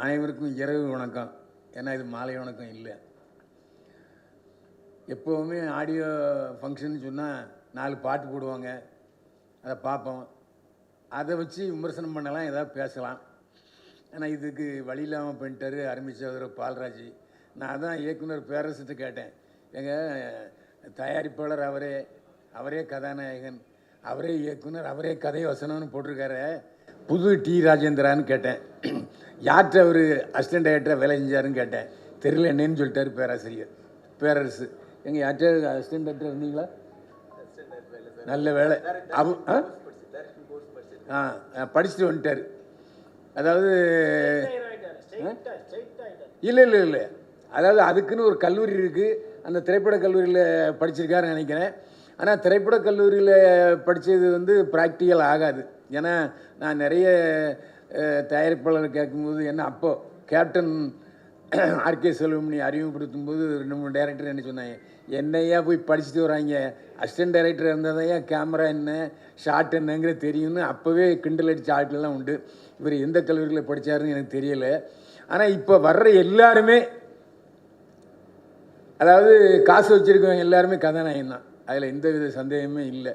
அனைவருக்கும் இரவு வணக்கம். ஏன்னா இது மாலை வணக்கம் இல்லை. எப்போவுமே ஆடியோ ஃபங்க்ஷன் சொன்னால் 4 பாட்டு போடுவாங்க, அதை பார்ப்போம். அதை வச்சு விமர்சனம் பண்ணலாம், ஏதாவது பேசலாம். ஆனால் இதுக்கு வழி இல்லாமல் பண்ணிட்டார் அருமைச்சவர் பால்ராஜ். நான் அதான் இயக்குனர் பேரரசுட்டு கேட்டேன், எங்கள் தயாரிப்பாளர் அவரே கதாநாயகன், அவரே இயக்குனர், அவரே கதை வசனம்னு போட்டிருக்காரு, புது டி ராஜேந்திரான்னு கேட்டேன். யார்கிட்ட அவர் அசிஸ்டன்ட் டைரக்டராக வேலை செஞ்சாருன்னு கேட்டேன். தெரியல என்னன்னு சொல்லிட்டார் பேராசிரியர் பேரரசு. எங்கள் யார்கிட்ட அசிஸ்டன்ட் டைரக்டர் இருந்தீங்களா? நல்ல வேலை. படிச்சுட்டு வந்துட்டார். அதாவது இல்லை, அதாவது அதுக்குன்னு ஒரு கல்லூரி இருக்குது, அந்த திரைப்பட கல்லூரியில் படிச்சிருக்காருன்னு நினைக்கிறேன். ஆனால் திரைப்பட கல்லூரியில் படித்தது ப்ராக்டிக்கல் ஆகாது. ஏன்னா நான் நிறைய தயாரிப்பாளர் கேட்கும்போது என்ன, அப்போது கேப்டன் ஆர்கே செல்வமணி அறிமுகப்படுத்தும் போது 2-3 டைரக்டர் என்ன சொன்னாங்க, என்னையா போய் படிச்சுட்டு வராங்க, அசிஸ்டன்ட் டைரக்டர் இருந்தால் தான் கேமரா என்ன ஷார்ட் என்னங்கிறது தெரியும்னு அப்போவே கிண்டல் அடித்த ஆட்கள்லாம் உண்டு. இவர் எந்த கல்லூரியில் படித்தாருன்னு எனக்கு தெரியலை. ஆனால் இப்போ வர்ற எல்லாருமே, அதாவது காசு வச்சுருக்கவங்க எல்லாருமே கதாநாயகம் தான், அதில் எந்த வித சந்தேகமே இல்லை.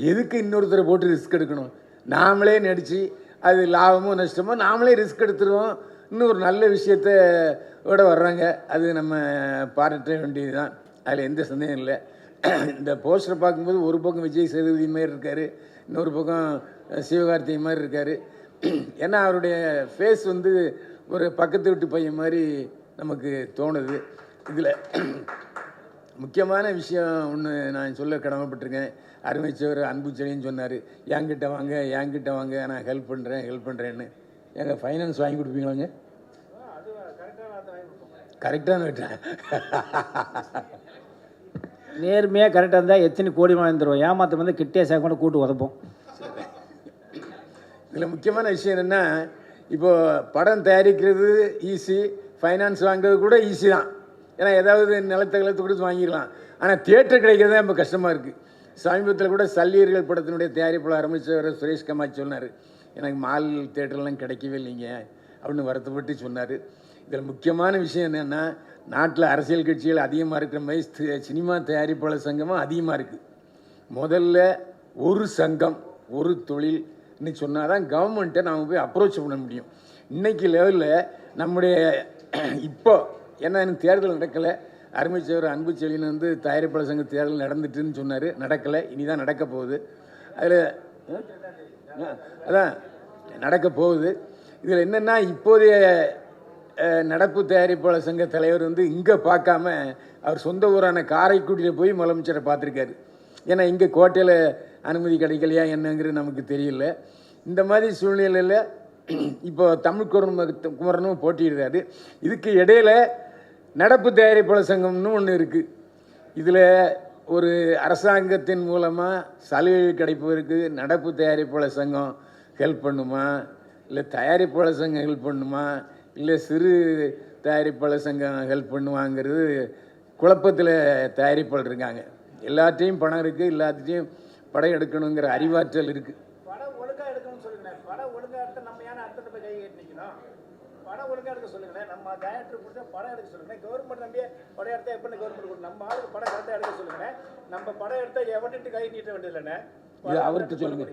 எதுக்கு இன்னொருத்தரை போட்டு ரிஸ்க் எடுக்கணும்? நாமளே நடித்து அது லாபமோ நஷ்டமோ நாமளே ரிஸ்க் எடுத்துருவோம். இன்னும் ஒரு நல்ல விஷயத்தோட வர்றாங்க, அது நம்ம பாராட்ட வேண்டியது தான், அதில் எந்த சந்தேகம் இல்லை. இந்த போஸ்டரை பார்க்கும்போது ஒரு பக்கம் விஜய் சேதுபதி மாதிரி இருக்கார், இன்னொரு பக்கம் சிவகார்த்திகை மாதிரி இருக்கார். ஏன்னா அவருடைய ஃபேஸ் ஒரு பக்கத்து வீட்டு பையன் மாதிரி நமக்கு தோணுது. இதில் முக்கியமான விஷயம் ஒன்று நான் சொல்ல கடமைப்பட்டிருக்கேன். அருமைச்சவர் அன்பு செழின்னு சொன்னார், என்கிட்ட வாங்க நான் ஹெல்ப் பண்ணுறேன்னு. எங்கள் ஃபைனான்ஸ் வாங்கி கொடுப்பீங்களாங்க? கரெக்டான விட்டேன். நேர்மையாக கரெக்டாக இருந்தால் எத்தனை கோடி வாங்கிடுவோம், ஏமாற்ற கிட்டே சேர்க்க கூட்டு உதப்போம். இதில் முக்கியமான விஷயம் என்னென்னா, இப்போது படம் தயாரிக்கிறது ஈஸி, ஃபைனான்ஸ் வாங்குறது கூட ஈஸி தான். ஏன்னா ஏதாவது நிலத்தை கொடுத்து வாங்கிடலாம். ஆனால் தியேட்டர் கிடைக்கிறது தான் இப்போ கஷ்டமாக இருக்குது. சமீபத்தில் கூட சல்லியர்கள் படத்தினுடைய தயாரிப்பாளர் ஆரம்பித்தவர் சுரேஷ் கமாச் சொன்னார், எனக்கு மால் தியேட்டர்லாம் கிடைக்கவே இல்லைங்க அப்படின்னு வருத்தப்பட்டு சொன்னார். இதில் முக்கியமான விஷயம் என்னென்னா, நாட்டில் அரசியல் கட்சிகள் அதிகமாக இருக்கிற மாதிரி சினிமா தயாரிப்பாளர் சங்கமும் அதிகமாக இருக்குது. முதல்ல ஒரு சங்கம் ஒரு தொழில்னு சொன்னால் தான் கவர்மெண்ட்டை நாம் போய் அப்ரோச் பண்ண முடியும். இன்றைக்கி லெவலில் நம்முடைய இப்போ ஏன்னா எனக்கு தேர்தல் நடக்கலை, அருமைச்சவர் அன்பு செழின்னு தயாரிப்பாளர் சங்க தேர்தல் நடந்துட்டுன்னு சொன்னார், நடக்கலை, இனி தான் நடக்க போகுது. அதில் அதான் நடக்க போகுது. இதில் என்னென்னா, இப்போதைய நடப்பு தயாரிப்பாளர் சங்க தலைவர் இங்கே பார்க்காம அவர் சொந்த ஊரான காரைக்குடியில் போய் முதலமைச்சரை பார்த்துருக்காரு. ஏன்னா இங்கே கோட்டையில் அனுமதி கிடைக்கலையா என்னங்கிறது நமக்கு தெரியல. இந்த மாதிரி சூழ்நிலையில் இப்போ தமிழ் குமரனும் போட்டியிடுறாரு. இதுக்கு இடையில் நடப்பு தயாரிப்பாளர் சங்கம்னு ஒன்று இருக்குது. இதில் ஒரு அரசாங்கத்தின் மூலமாக சலுகைகள் கிடைப்பதற்கு நடப்பு தயாரிப்பாளர் சங்கம் ஹெல்ப் பண்ணுமா, இல்லை தயாரிப்பாளர் சங்கம் ஹெல்ப் பண்ணுமா, இல்லை சிறு தயாரிப்பாளர் சங்கம் ஹெல்ப் பண்ணுவாங்கிறது குழப்பத்தில் தயாரிப்பாளர் இருக்காங்க. எல்லாத்தையும் பணம் இருக்குது, எல்லாத்தையும் படம் எடுக்கணுங்கிற அறிவாற்றல் இருக்குது. படம் ஒழுங்காக எடுக்கணும்னு சொல்லுங்களேன். படம் ஒழுங்காக எடுத்து நம்ம ஏன்னா அடுத்த போய் கை கட்டிக்கணும். படம் ஒழுங்காக எடுக்க சொல்லுங்களேன். நம்ம டேரக்டர் கொடுத்தா படம் எடுக்க சொல்லுங்களேன். கவர்மெண்ட் நம்பியே படம் எடுத்தால் எப்படி கவர்மெண்ட் கொடுக்கணும்? நம்ம ஆளுக்கு படம் கரெக்டாக எடுக்க சொல்லுங்களேன். நம்ம படம் எடுத்தால் எவன்ட்டு கை நீட்ட வேண்டியதில்லைண்ணே. இது அவர்கிட்ட சொல்லுங்க,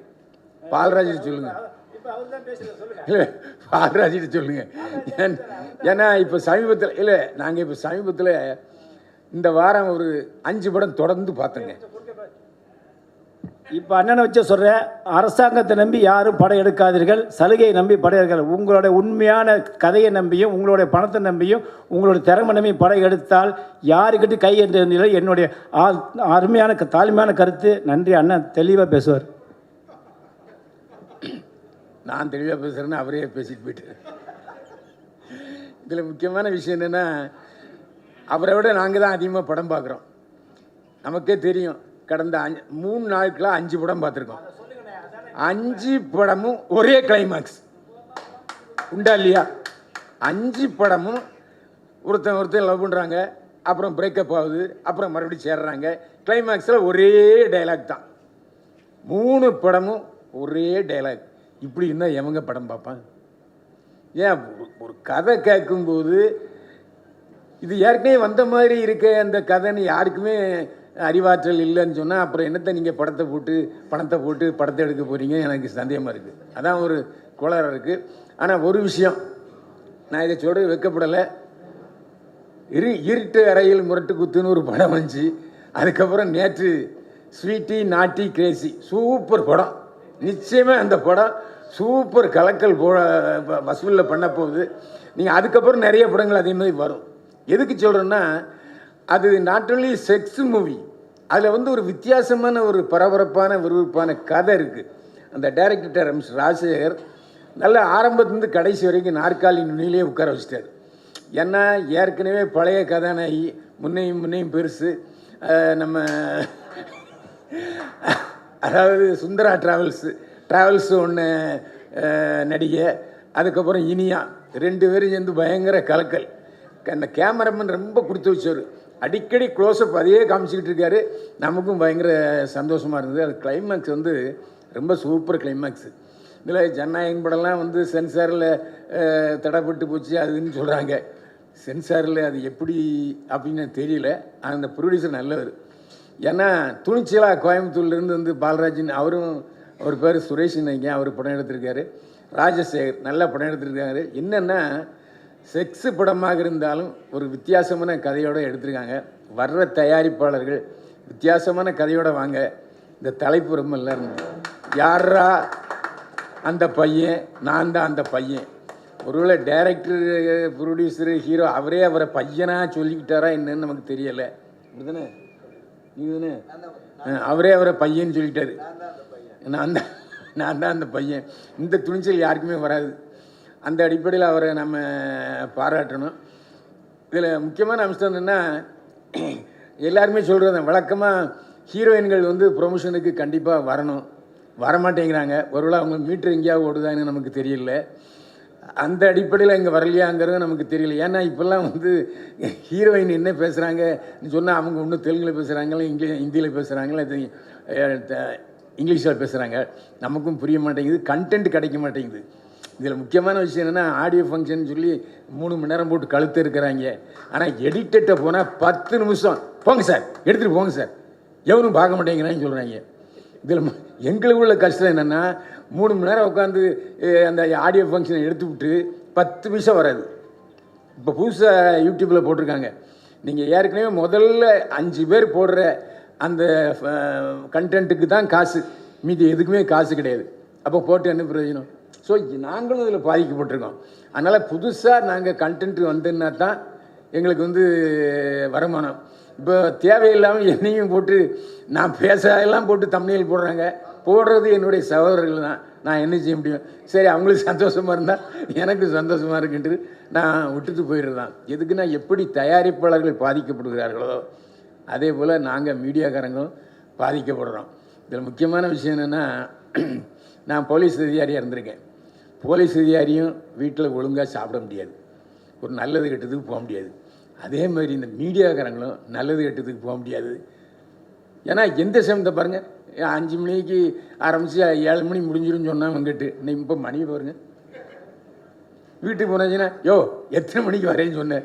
பால்ராஜிட்டு சொல்லுங்க. இப்போ அவர் தான் பேசுகிறேன், சொல்லுங்க. இல்லை பால்ராஜிட்டு சொல்லுங்க. ஏன்னா இப்போ சமீபத்தில் இல்லை, நாங்கள் இப்போ சமீபத்தில் இந்த வாரம் ஒரு 5 படம் தொடர்ந்து பார்த்தோங்க. இப்போ அண்ணனை வச்சு சொல்கிறேன், அரசாங்கத்தை நம்பி யாரும் படம் எடுக்காதீர்கள், சலுகையை நம்பி படம் எடுக்காது. உங்களுடைய உண்மையான கதையை நம்பியும் உங்களுடைய பணத்தை நம்பியும் உங்களுடைய திறமை நம்பி படம் எடுத்தால் யாருக்கிட்ட கை என்று என்னுடைய அருமையான தாழ்மையான கருத்து. நன்றி. அண்ணன் தெளிவாக பேசுவார். நான் தெளிவாக பேசுகிறேன்னு அவரே பேசிட்டு போயிட்டார். இதில் முக்கியமான விஷயம் என்னென்னா, அவரை விட நாங்கள் தான் அதிகமாக படம் பார்க்குறோம். நமக்கே தெரியும், கடந்த 3 நாட்களாக 5 படம் பார்த்துருக்கோம். 5 படமும் ஒரே கிளைமாக்ஸ் உண்டா இல்லையா? 5 படமும் ஒருத்தன் லவ் பண்ணுறாங்க, அப்புறம் பிரேக்கப் ஆகுது, அப்புறம் மறுபடியும் சேர்றாங்க, கிளைமாக்ஸில் ஒரே டைலாக் தான். 3 படமும் ஒரே டைலாக். இப்படி இருந்தால் எவங்க படம் பார்ப்பான்? ஏன் ஒரு கதை கேட்கும்போது இது ஏற்கனவே வந்த மாதிரி இருக்க அந்த கதைன்னு யாருக்குமே அறிவாற்றல் இல்லைன்னு சொன்னால் அப்புறம் என்னத்தை நீங்கள் பணத்தை போட்டு படத்தை எடுக்க போகிறீங்க எனக்கு சந்தேகமாக இருக்குது. அதான் ஒரு குளறு இருக்குது. ஆனால் ஒரு விஷயம் நான் இதை சொல்கிறது வெட்கப்படலை. இருட்டு அறையில் முரட்டு குத்துன்னு ஒரு படம் வந்துச்சு. அதுக்கப்புறம் நேற்று ஸ்வீட்டி நாட்டி கிரேசி சூப்பர் படம். நிச்சயமாக அந்த படம் சூப்பர் கலக்கல் வசூலில் பண்ண போகுது. நீங்கள் அதுக்கப்புறம் நிறைய படங்கள் அதே மாதிரி வரும். எதுக்கு சொல்கிறேன்னா அது நாட் ஒன்லி செக்ஸ் மூவி, அதில் வந்து ஒரு வித்தியாசமான ஒரு பரபரப்பான விறுவிறுப்பான கதை இருக்குது. அந்த டைரக்டர் மிஸ்டர் ராஜசேகர் நல்ல ஆரம்பத்துலேருந்து கடைசி வரைக்கும் நாற்காலி நுனியிலே உட்கார வச்சிட்டார். ஏன்னா ஏற்கனவே பழைய கதாநாயகி முன்னையும் பெருசு நம்ம அதாவது சுந்தரா ட்ராவல்ஸு ஒன்று நடிகை, அதுக்கப்புறம் இனியா 2 பேரும் சேர்ந்து பயங்கர கலக்கல். அந்த கேமராமேன் ரொம்ப கொடுத்து வச்சார். அடிக்கடி க்ளோஸ்அப் அதையே காமிச்சிக்கிட்டு இருக்காரு. நமக்கும் பயங்கர சந்தோஷமாக இருந்தது. அது கிளைமேக்ஸ் வந்து ரொம்ப சூப்பர் கிளைமேக்ஸு. இதில் ஜனநாயகம் படம்லாம் வந்து சென்சாரில் தடைப்பட்டு போச்சு அதுன்னு சொல்கிறாங்க. சென்சாரில் அது எப்படி அப்படின்னு தெரியல. அந்த ப்ரொடியூசர் நல்லவர். ஏன்னா துணிச்சலாக கோயம்புத்தூர்லேருந்து வந்து பாலராஜன் அவர் பேர் சுரேஷ் நினைக்கிறேன், அவர் படம் எடுத்திருக்காரு. ராஜசேகர் நல்ல படம் எடுத்திருக்காரு. என்னென்னா செக்ஸு படமாக இருந்தாலும் ஒரு வித்தியாசமான கதையோடு எடுத்திருக்காங்க. வர்ற தயாரிப்பாளர்கள் வித்தியாசமான கதையோடு வாங்க. இந்த தலைப்பு ரொம்ப நல்லா இருந்தது. யாரா அந்த பையன், நான் தான் அந்த பையன். ஒருவேளை டைரக்டர் ப்ரொடியூசரு ஹீரோ அவரை பையனாக சொல்லிக்கிட்டாரா என்னன்னு நமக்கு தெரியலை. அப்படிதானே நீதானே அவரை பையன்னு சொல்லிட்டாரு. நான் தான் அந்த பையன். இந்த துணிச்சல் யாருக்குமே வராது. அந்த அடிப்படையில் அவரை நம்ம பாராட்டணும். இதில் முக்கியமான அம்சம் என்னென்னா எல்லாருமே சொல்கிறது வழக்கமாக ஹீரோயின்கள் வந்து ப்ரொமோஷனுக்கு கண்டிப்பாக வரமாட்டேங்கிறாங்க. ஒருவேளை அவங்க மீட்டர் எங்கேயாவது ஓடுதான்னு நமக்கு தெரியல. அந்த அடிப்படையில் இங்கே வரலையாங்கிறது நமக்கு தெரியல. ஏன்னா இப்போல்லாம் வந்து ஹீரோயின் என்ன பேசுகிறாங்கன்னு சொன்னால் அவங்க ஒன்றும் தெலுங்கில் பேசுகிறாங்களா, ஹிந்தியில் பேசுகிறாங்களா, இங்கிலீஷில் பேசுகிறாங்க. நமக்கும் புரிய மாட்டேங்குது, கண்டென்ட் கிடைக்க மாட்டேங்குது. இதில் முக்கியமான விஷயம் என்னென்னா ஆடியோ ஃபங்க்ஷன் சொல்லி 3 மணி நேரம் போட்டு கழுத்து இருக்கிறாங்க. ஆனால் எடிட்டர்கிட்ட போனால் 10 நிமிஷம் போங்க சார், எடுத்துகிட்டு போங்க சார், எவரும் பார்க்க மாட்டேங்கிறான்னு சொல்கிறாங்க. இதில் எங்களுக்கு உள்ள கஷ்டம் என்னென்னா 3 மணி நேரம் உட்காந்து அந்த ஆடியோ ஃபங்க்ஷனை எடுத்துவிட்டு 10 நிமிஷம் வராது. இப்போ புதுசாக யூடியூப்பில் போட்டிருக்காங்க. நீங்கள் ஏற்கனவே முதல்ல 5 பேர் போடுற அந்த கண்டென்ட்டுக்கு தான் காசு, மீதி எதுக்குமே காசு கிடையாது. அப்போ போட்டு என்ன பிரயோஜனம்? ஸோ நாங்களும் இதில் பாதிக்கப்பட்டிருக்கோம். அதனால் புதுசாக நாங்கள் கண்டென்ட் வந்ததுன்னா தான் எங்களுக்கு வந்து வருமானம். இப்போ தேவையில்லாமல் என்னையும் போட்டு நான் பேசலாம் போட்டு தம்ப்நெயில் போடுறது என்னுடைய சகோதரர்கள் தான். நான் என்ன செய்ய முடியும்? சரி, அவங்களுக்கு சந்தோஷமாக இருந்தால் எனக்கு சந்தோஷமாக இருக்குன்ட்டு நான் விட்டுட்டு போயிடுறதான். எதுக்குன்னா எப்படி தயாரிப்பாளர்கள் பாதிக்கப்படுகிறார்களோ அதே போல் நாங்கள் மீடியாக்காரங்களும் பாதிக்கப்படுறோம். இதில் முக்கியமான விஷயம் என்னென்னா நான் போலீஸ் அதிகாரியாக இருந்திருக்கேன். போலீஸ் அதிகாரியும் வீட்டில் ஒழுங்காக சாப்பிட முடியாது, ஒரு நல்லது கெட்டதுக்கு போக முடியாது. அதே மாதிரி இந்த மீடியாக்காரங்களும் நல்லது கெட்டதுக்கு போக முடியாது. ஏன்னா எந்த சமயத்தை பாருங்கள், 5 மணிக்கு ஆரம்பித்து 7 மணி முடிஞ்சிருன்னு சொன்னால் வந்துட்டு இன்னைக்கு இப்போ மணி பாருங்கள். வீட்டுக்கு போனாச்சுன்னா எத்தனை மணிக்கு வரேன்னு சொன்னேன்.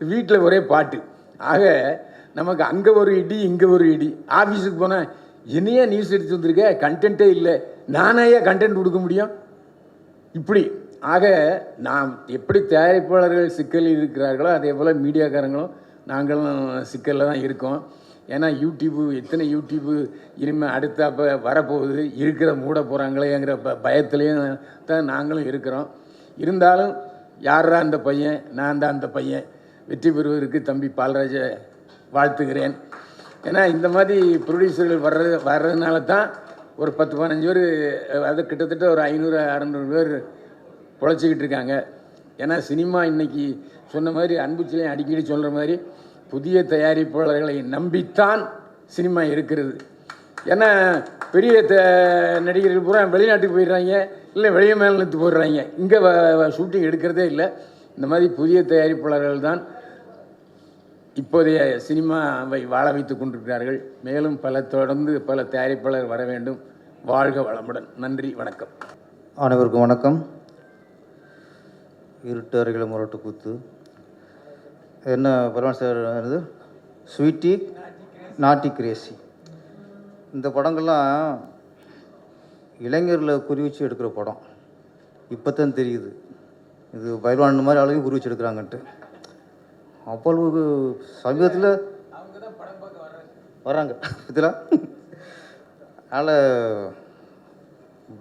வீட்டில் ஒரே பாட்டு. ஆக நமக்கு அங்கே ஒரு இடி இங்கே ஒரு இடி. ஆஃபீஸுக்கு போனால் என்னையே நியூஸ் எடுத்து வந்திருக்க, கண்டென்ட்டே இல்லை, நானே கண்டென்ட் கொடுக்க முடியும் இப்படி. ஆக நாம் எப்படி தயாரிப்பாளர்கள் சிக்கலில் இருக்கிறார்களோ அதே போல் மீடியாக்காரங்களும் நாங்களும் சிக்கலில் தான் இருக்கோம். ஏன்னா எத்தனை யூடியூப்பு இனிமேல் அடுத்தாப்போ வரப்போகுது, இருக்கிற மூட போகிறாங்களேங்கிற பயத்துலேயும் தான் நாங்களும் இருக்கிறோம். இருந்தாலும் யாரா அந்த பையன், நான் தான் அந்த பையன் வெற்றி பெறுவதற்கு தம்பி பாலராஜை வாழ்த்துகிறேன். ஏன்னா இந்த மாதிரி ப்ரொடியூசர்கள் வர்றதுனால தான் ஒரு 10-15 பேர், அது கிட்டத்தட்ட ஒரு 500-600 பேர் பொழைச்சிக்கிட்டு இருக்காங்க. ஏன்னா சினிமா இன்றைக்கி சொன்ன மாதிரி அன்புச்சிலையும் அடிக்கடி சொல்கிற மாதிரி புதிய தயாரிப்பாளர்களை நம்பித்தான் சினிமா இருக்கிறது. ஏன்னா பெரிய நடிகர்கள் பூரா வெளிநாட்டுக்கு போயிடுறாங்க, இல்லை வெளிய மாநிலத்துக்கு போயிடுறாங்க, இங்கே ஷூட்டிங் எடுக்கிறதே இல்லை. இந்த மாதிரி புதிய தயாரிப்பாளர்கள் தான் இப்போதைய சினிமாவை வாழ வைத்து கொண்டிருக்கிறார்கள். மேலும் தொடர்ந்து பல தயாரிப்பாளர் வர வேண்டும். வாழ்க வளமுடன். நன்றி, வணக்கம். அனைவருக்கும் வணக்கம். இருட்டு அறைகள் முரட்டு கூத்து, என்ன பரவாயில்ல சார் இது ஸ்வீட்டி நாட்டி கிரேசி. இந்த படங்கள்லாம் இளைஞர்களை குறி வச்சு எடுக்கிற படம். இப்போ தான் தெரியுது இது பயில்வான் மாதிரி ஆளுங்க குறி வச்சு எடுக்கிறாங்கன்ட்டு. அவ்வளவு சமீபத்தில் வராங்க இதெல்லாம். அதனால்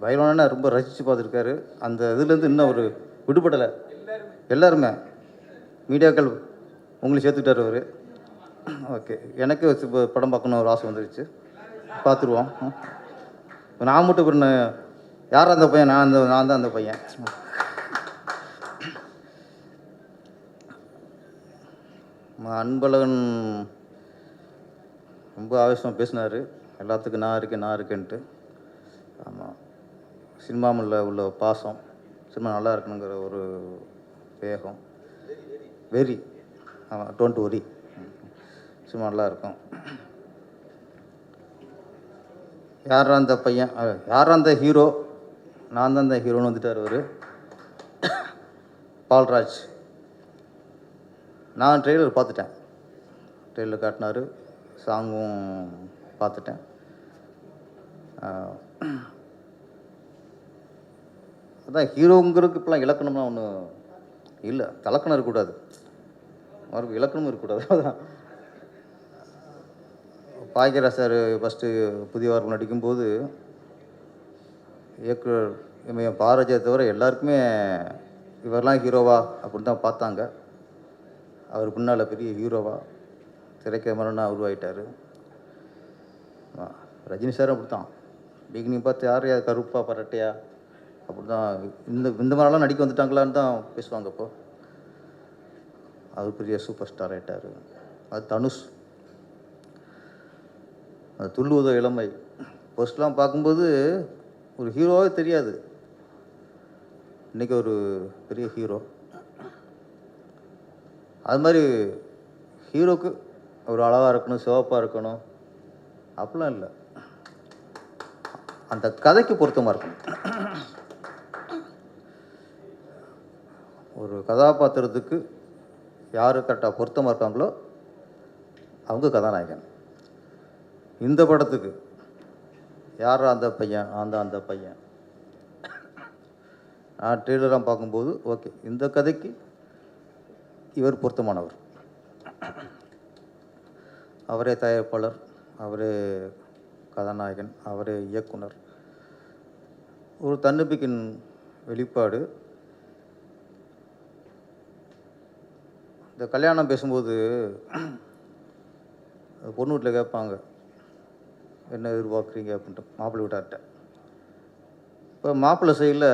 பயில்வானா ரொம்ப ரசித்து பார்த்துருக்காரு. அந்த இதுலேருந்து இன்னும் ஒரு விடுபடலை. எல்லாருமே மீடியாக்கள் உங்களை சேர்த்துக்கிட்டார் அவர். ஓகே, எனக்கு இப்போ படம் பார்க்கணும் ஒரு ஆசை வந்துருச்சு. பார்த்துருவோம். நான் மட்டும் பண்ண யார் அந்த பையன்? நான் தான் அந்த பையன். அன்பழகன் ரொம்ப ஆவேசமாக பேசினார். எல்லாத்துக்கும் நான் இருக்கேன்ட்டு. ஆமாம், சினிமாவில் உள்ள பாசம், சினிமா நல்லா இருக்கணுங்கிற ஒரு வேகம், வெறி. ஆமாம், டோன்ட் ஒரி, சினிமா நல்லா இருக்கும். யாரா அந்த பையன், யாரா அந்த ஹீரோ? நான் தான் அந்த ஹீரோன்னு வந்துட்டார் அவர். பால்ராஜ். நான் ட்ரெய்லர் பார்த்துட்டேன். ட்ரெய்லர் காட்டினார், சாங்கும் பார்த்துட்டேன். அதான் ஹீரோங்கிறதுக்கு இப்போலாம் இலக்கணம்னா ஒன்று இல்லை. தலக்கணம் இருக்கக்கூடாது, அவருக்கு இலக்கணமும் இருக்கக்கூடாது. அதான் பாக்கியராஜ் சார் ஃபஸ்ட்டு புதிய வாரம் நடிக்கும்போது இயக்குனர் என் பாரதியை தவிர எல்லாருக்குமே இவரெல்லாம் ஹீரோவா அப்படின்னு தான் பார்த்தாங்க. அவர் பின்னால் பெரிய ஹீரோவா திரைக்கமரனா உருவாயிட்டார். ரஜினி சாரும் அப்படி தான். பிகினிங் பார்த்து யார் கருப்பா பரட்டையா அப்படி தான் இந்த மாதிரிலாம் நடிக்க வந்துட்டாங்களான்னு தான் பேசுவாங்க. அப்போது அவர் பெரிய சூப்பர் ஸ்டார் ஆகிட்டார். அது தனுஷ், அது துள்ளுவதோ இளமை. ஃபர்ஸ்ட்லாம் பார்க்கும்போது ஒரு ஹீரோவே தெரியாது. இன்றைக்கி ஒரு பெரிய ஹீரோ. அது மாதிரி ஹீரோக்கு ஒரு அழகாக இருக்கணும், சிவப்பாக இருக்கணும் அப்படிலாம் இல்லை. அந்த கதைக்கு பொருத்தமாக இருக்கணும். ஒரு கதாபாத்திரத்துக்கு யார் கரெக்டாக பொருத்தமாக இருக்காங்களோ அவங்க கதாநாயகன். இந்த படத்துக்கு யார் அந்த பையன்? அந்த பையன். நான் ட்ரெய்லராக பார்க்கும்போது ஓகே, இந்த கதைக்கு இவர் பொருத்தமானவர். அவரே தயாரிப்பாளர், அவரே கதாநாயகன், அவரே இயக்குனர். ஒரு தன்னம்பிக்கையின் வெளிப்பாடு. இந்த கல்யாணம் பேசும்போது பொண்ணு வீட்டில் கேட்பாங்க, என்ன எதிர்பார்க்குறீங்க அப்படின்ட்டு மாப்பிள்ளை வீட்டார்கிட்ட. இப்போ மாப்பிள்ளை சைடில்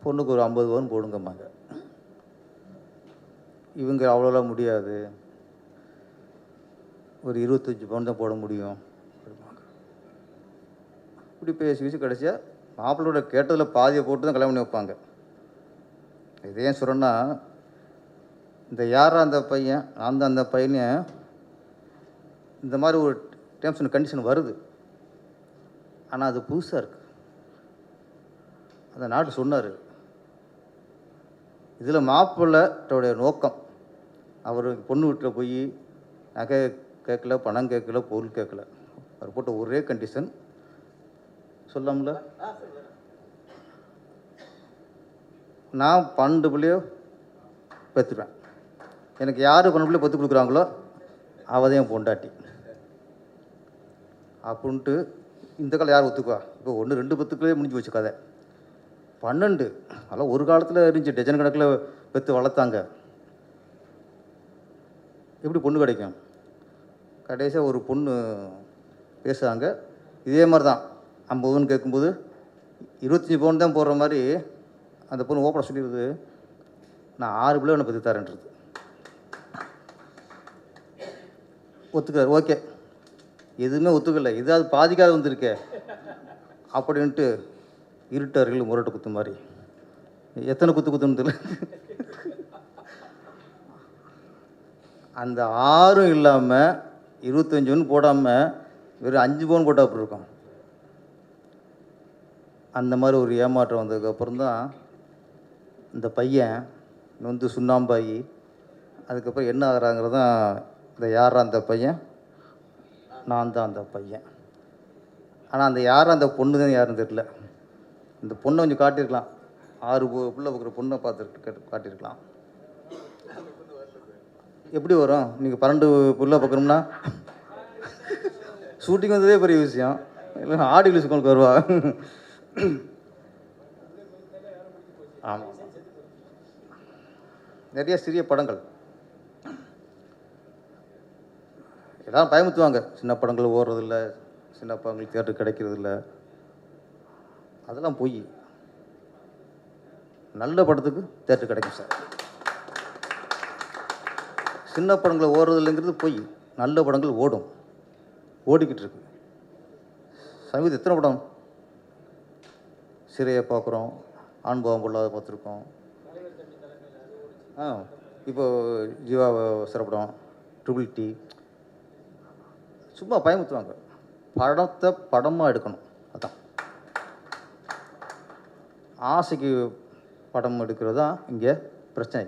பொண்ணுக்கு ஒரு 50 பவுன் போடுங்கம்பாங்க. இவங்க அவ்வளோலாம் முடியாது, ஒரு 25 பவுன் தான் போட முடியும் அப்படிம்பாங்க. இப்படி பேசி கடைசியாக மாப்பிள்ளோட கேட்டதில் பாதியை போட்டு தான் கல்யாணம் பண்ணி வைப்பாங்க. இது ஏன் சொல்கிறேன்னா, இந்த யாரா அந்த பையன், அந்த பையனை இந்த மாதிரி ஒரு டேர்ம்ஸ் அண்ட் கண்டிஷன் வருது. ஆனால் அது புதுசாக இருக்குது. அந்த நாட்டு சொன்னார். இதில் மாப்பிள்ளையோடைய நோக்கம், அவர் பொண்ணு வீட்டில் போய் நகை கேட்கல, பணம் கேட்கல, பொருள் கேட்கல. அவர் போட்ட ஒரே கண்டிஷன் சொல்லாமல, நான் 12 பிள்ளையோ பெற்றுவேன், எனக்கு யார் 12 பிள்ளையோ பெற்று கொடுக்குறாங்களோ அவதையும் பொண்டாட்டி அப்படின்ட்டு. இந்த காலம் யார் ஒத்துக்குவா? இப்போ 1 2 பெற்றுக்களே முடிஞ்சு வச்சு கதை. 12 அதெல்லாம் ஒரு காலத்தில் இருந்துச்சு. டஜன் கணக்கில் பெற்று வளர்த்தாங்க. எப்படி பொண்ணு கிடைக்கும்? கடைசியாக ஒரு பொண்ணு பேசுகிறாங்க. இதே மாதிரி தான் 50 பவுன் கேட்கும்போது 25 பவுன் தான் போடுற மாதிரி அந்த பொண்ணு ஓப்பனை சொல்லிடுது, நான் 6 பிள்ளை ஒன்று பெற்று தரேன்றது. ஒத்துக்கிறார். ஓகே, எதுவுமே ஒத்துக்கலை, இதாவது பாதிக்காது வந்திருக்கே அப்படின்ட்டு இருட்டார்கள் முரட்டு குத்து மாதிரி. எத்தனை குத்துன்னு தெரியல. அந்த 6 இல்லாமல் 25 பவுன் போடாமல் வெறும் 5 பவுன் போட்டால் அப்படி இருக்கும். அந்த மாதிரி ஒரு ஏமாற்றம் வந்ததுக்கப்புறம் தான் இந்த பையன் நொந்து சுண்ணாம்பாயி அதுக்கப்புறம் என்ன ஆகிறாங்கிறது தான் இந்த யாரா அந்த பையன், நான் தான் அந்த பையன். ஆனால் அந்த யாரா அந்த பொண்ணு தான் யாருன்னு தெரியல. இந்த பொண்ணை கொஞ்சம் காட்டியிருக்கலாம், 6 புள்ள பார்க்குற பொண்ணை பார்த்துட்டு காட்டியிருக்கலாம். எப்படி வரும்? நீங்கள் 12 புள்ள பார்க்கணும்னா ஷூட்டிங் வந்ததே பெரிய விஷயம், இல்லை ஆடி லிஸ்ட் வருவா. ஆமாம், நிறைய சிறிய படங்கள் எல்லோரும் பயமுத்துவாங்க, சின்ன படங்கள் ஓடுறதில்ல, சின்ன படங்கள் தியேட்டர் கிடைக்கிறதில்ல. அதெல்லாம் பொய். நல்ல படத்துக்கு தியேட்டர் கிடைக்கும் சார். சின்ன படங்கள் ஓடுறதில்லைங்கிறது பொய். நல்ல படங்கள் ஓடும், ஓடிக்கிட்டு இருக்கு. சமீபத்தில் எத்தனை படம் சிறையை பார்க்குறோம், ஆண்பாவம் பொல்லாத பார்த்துருக்கோம். இப்போ ஜீவா சிறப்படம், ட்ரிபிள் டி. சும்மா பயமுத்துவாங்க. படத்தை படமாக எடுக்கணும், அதான் ஆசைக்கு படம் எடுக்கிறது தான் இங்கே பிரச்சனை.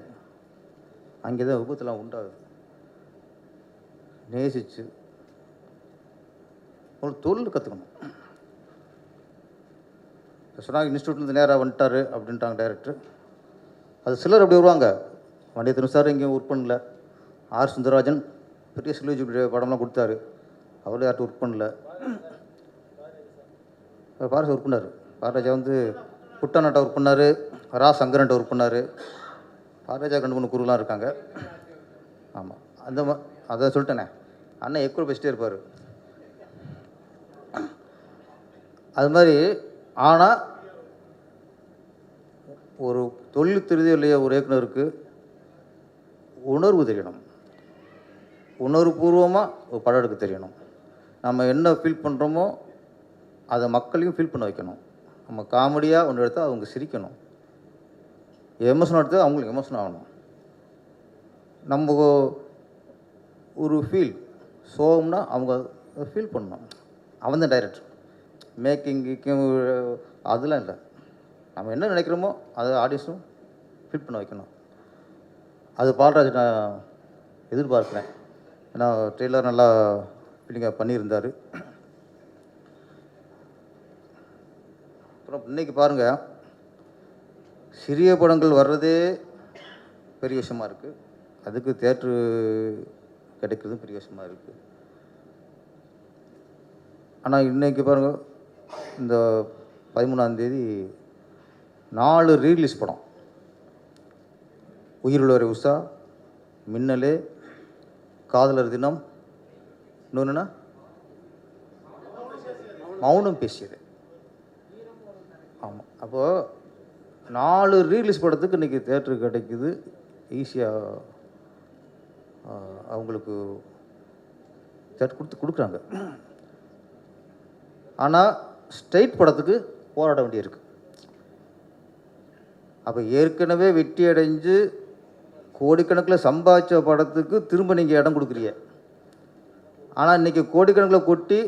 அங்கே தான் விபத்துலாம் உண்டாகுது. நேசித்து ஒரு தொழில் கற்றுக்கணும். சொன்னாங்க இன்ஸ்டியூட்லேருந்து நேராக வந்துட்டார் அப்படின்ட்டாங்க டைரக்டர். அது சிலர் அப்படி வருவாங்க. வண்டியத்தனு சார் எங்கேயும் ஒர்க் பண்ணல, ஆர் சுந்தரராஜன் பெரிய சிலுவஜி படம்லாம் கொடுத்தாரு, அவரும் யார்ட்டும் ஒர்க் பண்ணல. பாரதி ஒர்க் பண்ணார். பாரராஜா வந்து புட்டாநாட்டை ஒர்க் பண்ணார், ரா சங்கரன்ட்ட ஒர்க் பண்ணார். பாரராஜா 2-3 குருலாம் இருக்காங்க. ஆமாம், அந்த அதை சொல்லிட்டேனே, அண்ணன் எக்குவல் பேசிட்டே இருப்பார். அது மாதிரி. ஆனால் ஒரு தொழில் திருதியோ இல்லையா, ஒரு இயக்குனருக்கு உணர்வு தெரியணும், உணர்வுபூர்வமாக ஒரு படம் எடுக்க தெரியணும். நம்ம என்ன ஃபீல் பண்ணுறோமோ அதை மக்களையும் ஃபீல் பண்ண வைக்கணும். நம்ம காமெடியாக ஒன்று எடுத்தால் அவங்க சிரிக்கணும், எமோஷன் எடுத்தால் அவங்களுக்கு எமோஷன் ஆகணும். நம்ம ஒரு ஃபீல் சோகம்னா அவங்க ஃபீல் பண்ணணும். அவன் தான் டைரக்டர். மேக்கிங்கும் அதெல்லாம் இல்லை. நம்ம என்ன நினைக்கிறோமோ அதை ஆடியன்ஸும் ஃபீல் பண்ண வைக்கணும். அது பால்ராஜ் நான் எதிர்பார்க்குறேன். ஏன்னா ட்ரெய்லர் நல்லா ஃபீலிங்காக பண்ணியிருந்தார். அப்புறம் இன்றைக்கி பாருங்கள், சிறிய படங்கள் வர்றதே பெரிய விஷயமா இருக்குது, அதுக்கு தியேட்ரு கிடைக்கிறதும் பெரிய விஷயமா இருக்குது. ஆனால் இன்றைக்கி பாருங்கள், இந்த 13ஆம் தேதி 4 ரீலீஸ் படம். உயிருள்ளவரை உஷா, மின்னலே, காதலர் தினம், இன்னொன்றுனா மௌனம் பேசியது. ஆமாம், அப்போது 4 ரீலீஸ் படத்துக்கு இன்றைக்கி தேட்டரு கிடைக்குது. ஈஸியாக அவங்களுக்கு தேட்டர் கொடுக்குறாங்க. ஆனால் ஸ்ட்ரைட் படத்துக்கு போராட வேண்டியிருக்கு. அப்போ ஏற்கனவே வெற்றி அடைஞ்சு கோடிக்கணக்கில் சம்பாதிச்ச படத்துக்கு திரும்ப நீங்கள் இடம் கொடுக்குறீங்க. ஆனால் இன்றைக்கி கோடிக்கணக்கில் கொட்டி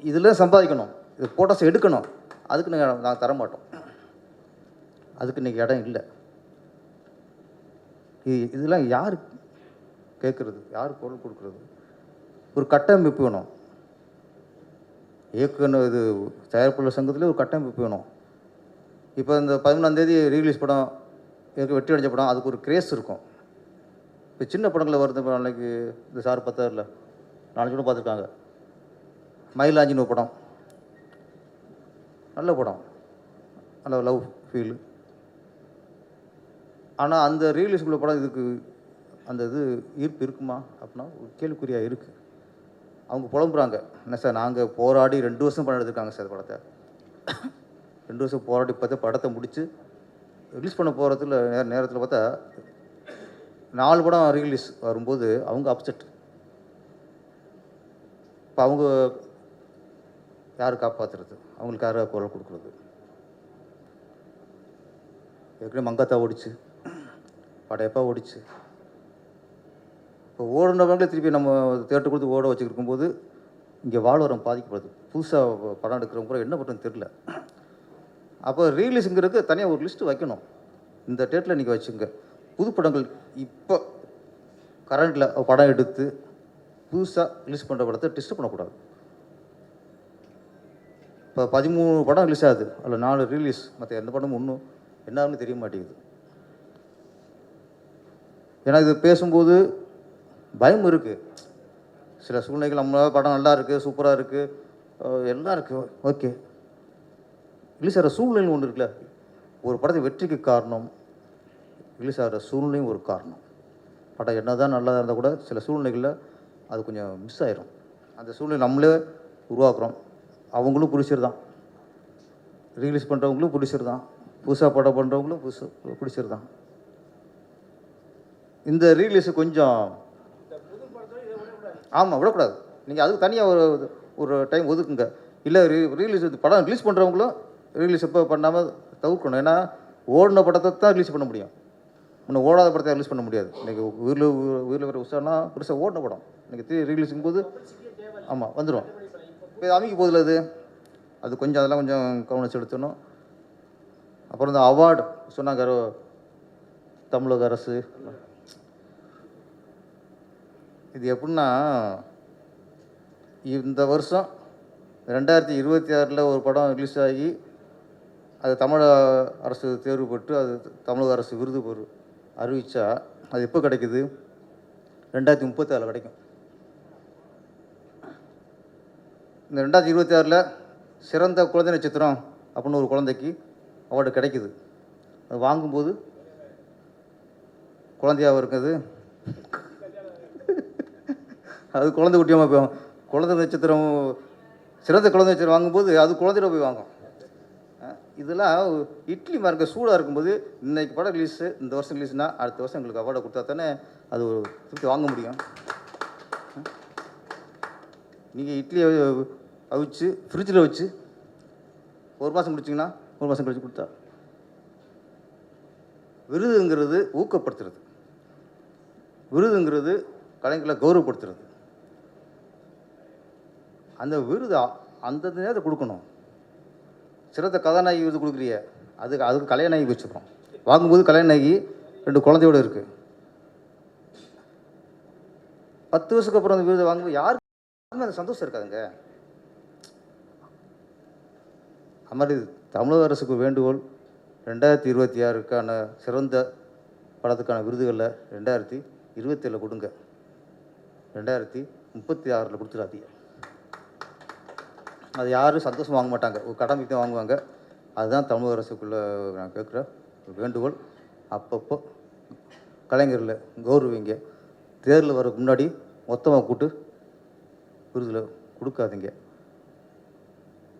இதில் சம்பாதிக்கணும், இது போட்டோஸ் எடுக்கணும், அதுக்கு நாங்கள் தர மாட்டோம். அதுக்கு இன்றைக்கி இடம் இல்லை. இதெல்லாம் யார் கேட்குறது, யார் பொருள் கொடுக்குறது? ஒரு கட்டமைப்பு வேணும். இயக்குனர் இது தயாரிப்பாளர் சங்கத்தில் ஒரு கட்டமைப்பு வேணும். இப்போ இந்த 13ஆம் தேதி ரீலீஸ் படம், வெற்றி அடைஞ்ச படம், அதுக்கு ஒரு கிரேஸ் இருக்கும். இப்போ சின்ன படங்களில் வருது. இப்போ நாளைக்கு இந்த சார் 10 4 படம் பார்த்துருக்காங்க. மயிலாஞ்சின்னு ஒரு படம், நல்ல படம், நல்ல லவ் ஃபீல். ஆனால் அந்த ரீலீஸ்குள்ள படம் இதுக்கு அந்த இது ஈர்ப்பு இருக்குமா அப்படின்னா ஒரு கேள்விக்குறியாக இருக்குது. அவங்க புலம்புறாங்க, என்ன சார் நாங்கள் போராடி 2 வருஷம் படம் எடுத்துருக்காங்க சார் படத்தை. 2 வருஷம் போராடி பார்த்தா படத்தை முடித்து ரிலீஸ் பண்ண போகிறதுல நேரத்தில் பார்த்தா 4 படம் ரீலீஸ் வரும்போது அவங்க அப்செட். இப்போ அவங்க யார் காப்பாற்றுறது? அவங்களுக்கு யார் குரல் கொடுக்குறது? ஏற்கனவே மங்காத்தா ஓடிச்சு, படையப்பா ஓடிச்சு. இப்போ ஓடுனவங்களே திருப்பி நம்ம தேட்டர் கொடுத்து ஓட வச்சுருக்கும்போது இங்கே வாழ்வரம் பாதிக்கப்படுது. புதுசாக படம் எடுக்கிறவங்க கூட என்ன பண்ணுறதுன்னு தெரில. அப்போ ரீலீஸுங்கிறதுக்கு தனியாக ஒரு லிஸ்ட்டு வைக்கணும். இந்த டேட்டில் நீங்கள் வச்சுங்க. புது படங்கள் இப்போ கரண்டில் படம் எடுத்து புதுசாக ரிலீஸ் பண்ணுற படத்தை டிஸ்டர்ப் பண்ணக்கூடாது. இப்போ 13 படம் ரிலீஸ் ஆகுது, அதில் 4 ரிலீஸ், மற்ற எந்த படமும் ஒன்றும் என்னாருன்னு தெரிய மாட்டேங்குது. ஏன்னா இது பேசும்போது பயம் இருக்குது. சில சூழ்நிலைகள் நம்ம படம் நல்லா இருக்குது, சூப்பராக இருக்குது, எல்லாம் இருக்குது, ஓகே. ரிலீஸ் ஆகிற சூழ்நிலையும் ஒன்று இருக்குல்ல. ஒரு படத்தை வெற்றிக்கு காரணம் ரிலீஸ் ஆகிற சூழ்நிலையும் ஒரு காரணம். படம் என்ன தான் நல்லா இருந்தால் கூட சில சூழ்நிலைகளில் அது கொஞ்சம் மிஸ் ஆயிரும். அந்த சூழ்நிலை நம்மளே உருவாக்குறோம். அவங்களும் பிடிச்சிருதான், ரீலீஸ் பண்ணுறவங்களும் பிடிச்சிருதான், புதுசாக படம் பண்ணுறவங்களும் பிடிச்சிருதான். இந்த ரீலீஸு கொஞ்சம் ஆமாம் விடக்கூடாது. நீங்கள் அதுக்கு தனியாக ஒரு டைம் ஒதுக்குங்க. இல்லை ரீலீஸ் படம் ரிலீஸ் பண்ணுறவங்களும் ரிலீஸ் எப்போ பண்ணாமல் தவிர்க்கணும். ஏன்னா ஓடின படத்தை தான் ரிலீஸ் பண்ண முடியும், இன்னும் ஓடாத படத்தை ரிலீஸ் பண்ண முடியாது. இன்றைக்கி ஊரில் வர உஷானா பெருசாக ஓடின படம் இன்றைக்கி ரிலீஸுங்கும் போது ஆமாம் வந்துடும். இப்போ அமைக்க போதில் அது கொஞ்சம் அதெல்லாம் கொஞ்சம் கவனம் செலுத்தணும். அப்புறம் இந்த அவார்டு சொன்னாங்க தமிழக அரசு, இது எப்படின்னா இந்த வருஷம் 2026 ஒரு படம் ரிலீஸ் ஆகி அது தமிழக அரசு தேர்வு பெற்று அது தமிழக அரசு விருது அறிவித்தா அது எப்போ கிடைக்குது? 2036 கிடைக்கும். இந்த 2026 சிறந்த குழந்தை நட்சத்திரம் அப்படின்னு ஒரு குழந்தைக்கு அவார்டு கிடைக்குது. அது வாங்கும்போது குழந்தையாக இருக்குது, அது குழந்தை குட்டியமாக போய் குழந்தை நட்சத்திரம் சிறந்த குழந்தை நட்சத்திரம் வாங்கும்போது அது குழந்தையில போய் வாங்கும். இதெல்லாம் இட்லி மார்க்க சூடாக இருக்கும்போது இன்றைக்கி படம் ரிலீஸு, இந்த வருஷம் ரிலீஸ்னால் அடுத்த வருஷம் எங்களுக்கு அவார்டை கொடுத்தா தானே அது திருப்பி வாங்க முடியும். நீங்கள் இட்லியை அவிச்சு ஃப்ரிட்ஜில் வச்சு 1 மாதம் குடிச்சிங்கன்னா 1 மாதம் கழிச்சு கொடுத்தா. விருதுங்கிறது ஊக்கப்படுத்துறது, விருதுங்கிறது கலைஞர்களை கௌரவப்படுத்துறது. அந்த விருது அந்த நேரத்தை கொடுக்கணும். சிறந்த கதாநாயகி விருது கொடுக்குறிய அதுக்கு கலைநாயகி வச்சுக்கிறோம். வாங்கும்போது கலைநாயகி 2 குழந்தையோடு இருக்குது. 10 வருஷத்துக்கு அப்புறம் அந்த விருதை வாங்கும்போது யாருக்குமே அந்த சந்தோஷம் இருக்காதுங்க. அது மாதிரி தமிழக அரசுக்கு வேண்டுகோள், 2026க்கான சிறந்த படத்துக்கான விருதுகளில் 2027 கொடுங்க, 2036 கொடுத்துடாதீங்க. அது யாரும் சந்தோஷம் வாங்க மாட்டாங்க, ஒரு கடமைக்கு தான் வாங்குவாங்க. அதுதான் தமிழக அரசுக்குள்ளே நான் கேட்குற வேண்டுகோள். அப்பப்போ கலைஞரில் கௌரவிங்க. தேர்தல் வரக்கு முன்னாடி மொத்தமாக கூட்டு விருதில் கொடுக்காதீங்க.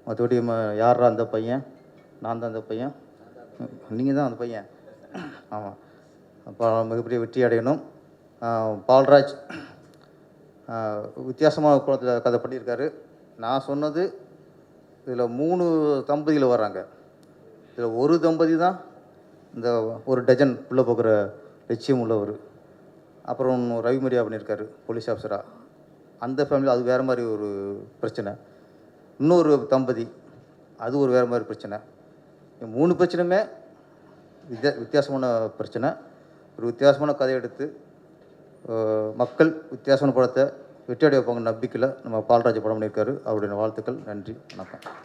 மற்றபடி யாரா அந்த பையன், நான் தான் அந்த பையன், நீங்கள் தான் அந்த பையன். ஆமாம், அப்போ மிகப்பெரிய வெற்றி அடையணும். பால்ராஜ் வித்தியாசமான குளத்தில் கதை பண்ணியிருக்காரு. நான் சொன்னது இதில் 3 தம்பதியில் வர்றாங்க. இதில் ஒரு தம்பதி தான் இந்த ஒரு டஜன் உள்ளே போகிற லட்சியம் உள்ளவர். அப்புறம் ரவிமரியா பண்ணியிருக்காரு போலீஸ் ஆஃபீஸராக. அந்த ஃபேமிலி அது வேறு மாதிரி ஒரு பிரச்சனை. இன்னொரு தம்பதி அது ஒரு வேறு மாதிரி பிரச்சனை. 3 பிரச்சனையுமே வித்தியாசமான பிரச்சனை. ஒரு வித்தியாசமான கதை எடுத்து மக்கள் வித்தியாசமான படத்தை வெற்றி அடைய வைப்பாங்க நம்பிக்கையில் நம்ம பால்ராஜ் படம் பண்ணியிருக்காரு. அவருடைய வாழ்த்துக்கள். நன்றி, வணக்கம்.